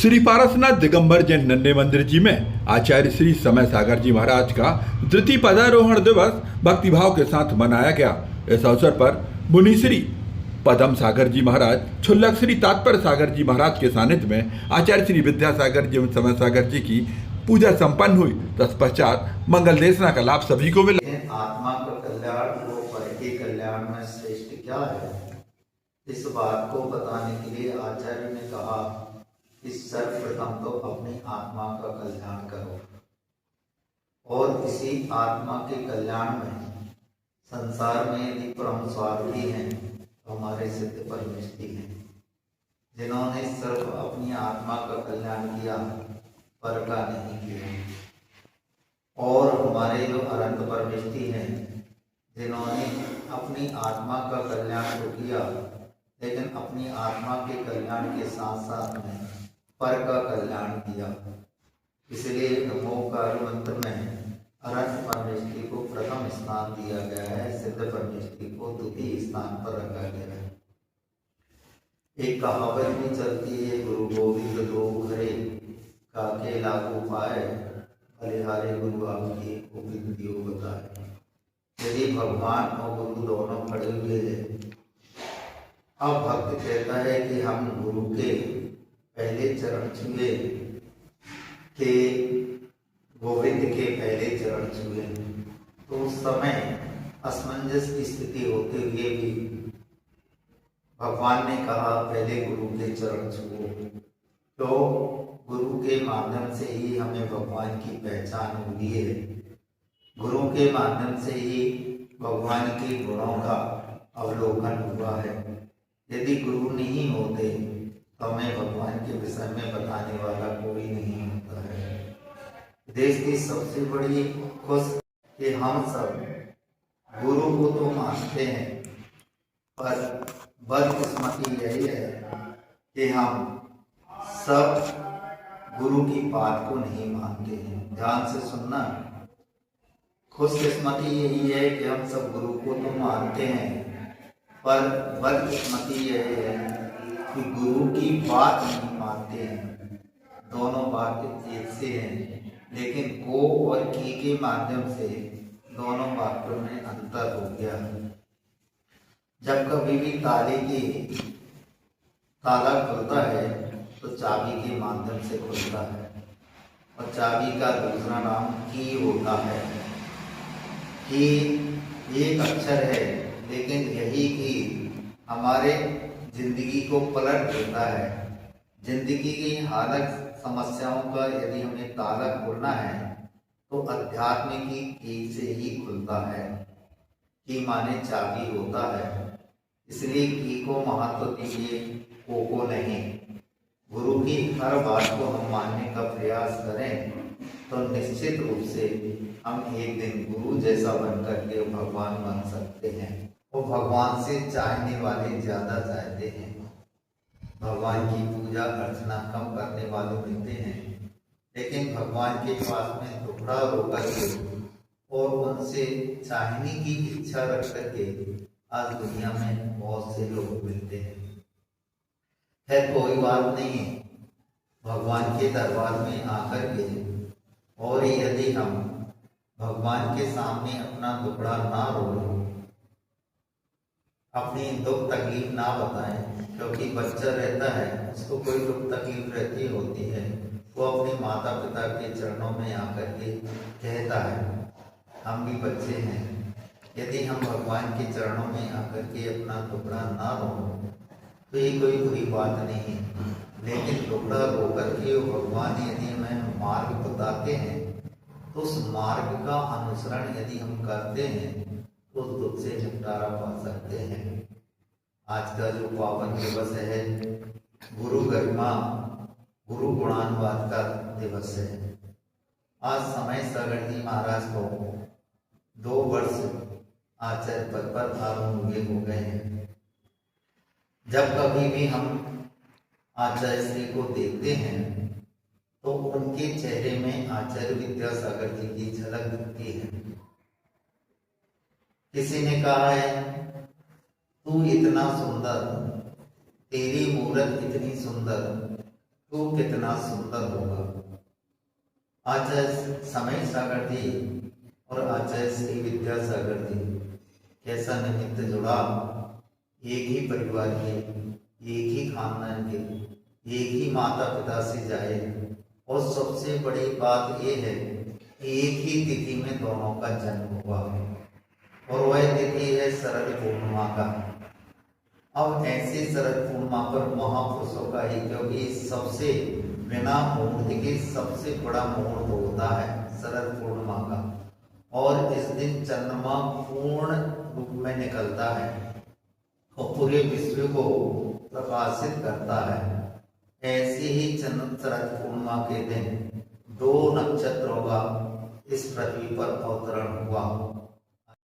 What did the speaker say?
श्री पारसनाथ दिगंबर जैन नन्हे मंदिर जी में आचार्य श्री समय सागर जी महाराज का द्वितीय पदारोहण दिवस भक्तिभाव के साथ मनाया गया। इस अवसर पर मुनि श्री पदम सागर जी महाराज, छुल्लक श्री तात्पर्य सागर जी महाराज के सानिध्य में आचार्य श्री विद्यासागर जी एवं समय सागर जी की पूजा संपन्न हुई। तत्पश्चात मंगल देशना का लाभ सभी को मिला। आत्मा का कल्याण वो पर के कल्याण में श्रेष्ठ क्या है, इस बात को बताने के लिए आचार्य ने कहा कि सर्वप्रथम तो अपनी आत्मा का कल्याण करो और इसी आत्मा के कल्याण में संसार में यदि परम स्वार्थी हैं तो हमारे सिद्ध परमेष्ठी हैं, जिन्होंने सर्व अपनी आत्मा का कल्याण किया, पर का नहीं किया। और हमारे जो अनंत परमेष्ठी हैं, जिन्होंने अपनी आत्मा का कल्याण तो किया, लेकिन अपनी आत्मा के कल्याण के साथ साथ में पर का कल्याण किया। इसलिए नमोकार मंत्र में अनंत परमेष्ठी को प्रथम स्थान दिया गया है, सिद्ध परमेष्ठी को द्वितीय स्थान पर रखा गया है। एक कहावत भी चलती है, गुरु गोविंद लोग हरे काके लागू पाए, बलिहारे गुरु आपकी गोविंद दियो बताए। यदि भगवान और गुरु दोनों खड़े हुए हैं, अब भक्त कहता है कि हम गुरु के पहले चरण छुए के गोविंद के पहले चरण छुए, तो उस समय असमंजस की स्थिति होते हुए भी भगवान ने कहा पहले गुरु के चरण छुओ। तो गुरु के माध्यम से ही हमें भगवान की पहचान हुई है, गुरु के माध्यम से ही भगवान के गुणों का अवलोकन हुआ है। यदि गुरु नहीं होते तो हमें भगवान के विषय में बताने वाला कोई नहीं होता है। देश की सबसे बड़ी खुश कि हम सब गुरु को तो मानते हैं, पर बदकिस्मती यही है कि हम सब गुरु की बात को नहीं मानते हैं। ध्यान से सुनना, खुशकिस्मती यही है कि हम सब गुरु को तो मानते हैं, पर बदकिस्मती यही है कि गुरु की बात नहीं मानते हैं। दोनों बातें एक से हैं, लेकिन को और की के माध्यम से दोनों बातों में अंतर हो गया। जब कभी भी ताले की ताला खुलता है तो चाबी के माध्यम से खुलता है, और चाबी का दूसरा नाम की होता है। की एक अक्षर है, लेकिन यही की हमारे जिंदगी को पलट देता है। जिंदगी की हालत समस्याओं का यदि हमें ताला खोलना है तो अध्यात्म की से ही खुलता है। की माने चाबी होता है, इसलिए की को महत्व दीजिए, को नहीं। गुरु की हर बात को हम मानने का प्रयास करें तो निश्चित रूप से हम एक दिन गुरु जैसा बनकर के भगवान बन सकते हैं। वो भगवान से चाहने वाले ज्यादा चाहते हैं। भगवान की पूजा अर्चना कम करने वाले मिलते हैं, लेकिन भगवान के पास में टुकड़ा रोकर के और उनसे चाहने की इच्छा रख करके आज दुनिया में बहुत से लोग मिलते हैं। है कोई बात नहीं, भगवान के दरबार में आकर के और यदि हम भगवान के सामने अपना टुकड़ा ना रो, अपनी दुख तकलीफ ना बताएं, क्योंकि बच्चा रहता है उसको कोई दुख तकलीफ रहती होती है, वो अपने माता पिता के चरणों में आकर के कहता है हम भी बच्चे हैं। यदि हम भगवान के चरणों में आकर के अपना टुकड़ा ना रो तो ये कोई बुरी बात नहीं, लेकिन टुकड़ा रो करके भगवान यदि हमें मार्ग बताते हैं तो उस मार्ग का अनुसरण यदि हम करते हैं तो दुख से छुटकारा पा सकते हैं। आज का जो पावन दिवस है गुरु गरिमा गुरु गुणानुवाद का दिवस है। आज समय सागर जी महाराज को 2 वर्ष आचार्य पद पर आरूढ़ हुए हो गए हैं। जब कभी भी हम आचार्य श्री को देखते हैं तो उनके चेहरे में आचार्य विद्यासागर जी की झलक दिखती है। किसी ने कहा है तू इतना सुंदर, तेरी मूरत इतनी सुंदर, तो कितना सुंदर होगा। आचार्य समय सागर जी और आचार्य श्री विद्यासागर जी कैसा निमित्त जुड़ा, एक ही परिवार के, एक ही खानदान के, एक ही माता पिता से जाए। और सबसे बड़ी बात यह है एक ही तिथि में दोनों का जन्म हुआ और वह तिथि है शरद पूर्णिमा का। अब ऐसे शरद पूर्णिमा पर महापुरुषों का ही, क्योंकि सबसे बिना मुहूर्त के सबसे बड़ा मुहूर्त होता है शरद पूर्णिमा का, और इस दिन चंद्रमा पूर्ण रूप में निकलता है और पूरे विश्व को प्रकाशित करता है। ऐसे ही शरद पूर्णिमा के दिन 2 नक्षत्रों का इस पृथ्वी पर अवतरण हुआ।